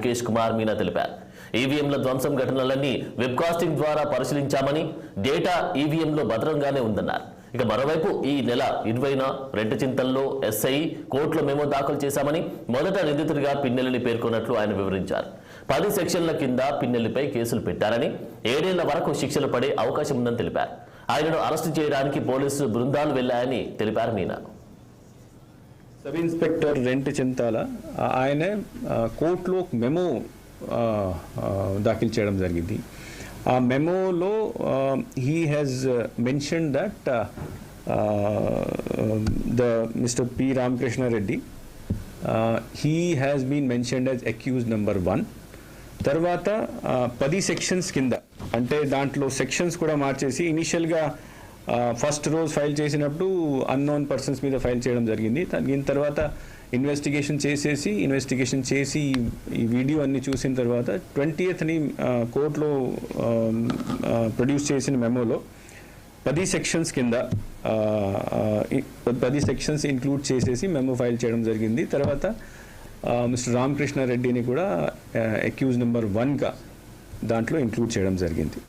ముఖేష్ కుమార్ మీనా తెలిపారు. ఈవీఎంల ధ్వంసం ఘటనలన్నీ వెబ్కాస్టింగ్ ద్వారా పరిశీలించామని, డేటా ఈవీఎంలో భద్రంగానే ఉందన్నారు. ఇక మరోవైపు ఈ నెల 20న రెంటచింతల్లో ఎస్ఐ కోర్టులో మెమో దాఖలు చేశామని, మొదట నిందితుడిగా పిన్నెల్లిని పేర్కొన్నట్లు ఆయన వివరించారు. 10 సెక్షన్ల కింద పిన్నెల్లిపై కేసులు పెట్టారని, 7 ఏళ్ల వరకు శిక్షలు పడే అవకాశం ఉందని తెలిపారు. ఆయనను అరెస్టు చేయడానికి పోలీసు బృందాలు వెళ్లాయని తెలిపారు మీనా. సబ్ ఇన్స్పెక్టర్ రెంటచింతాల ఆయనే కోర్టులో మెమో దాఖలు చేయడం జరిగింది. ఆ మెమోలో he has mention that the mister P Ramakrishna Reddy he has been mentioned as accused number 1. తర్వాత 10 సెక్షన్స్ కింద, అంటే దాంట్లో సెక్షన్స్ కూడా మార్చేసి ఇనిషియల్గా ఫస్ట్ రోజు ఫైల్ చేసినప్పుడు అన్నోన్ పర్సన్స్ మీద ఫైల్ చేయడం జరిగింది. దీని తర్వాత ఇన్వెస్టిగేషన్ చేసి ఈ వీడియో అన్ని చూసిన తర్వాత 20th కోర్టులో ప్రొడ్యూస్ చేసిన మెమోలో 10 సెక్షన్స్ కింద 10 సెక్షన్స్ ఇంక్లూడ్ చేసేసి మెమో ఫైల్ చేయడం జరిగింది. తర్వాత మిస్టర్ రామకృష్ణ రెడ్డిని కూడా అక్యూజ్ నెంబర్ 1గా దాంట్లో ఇంక్లూడ్ చేయడం జరిగింది.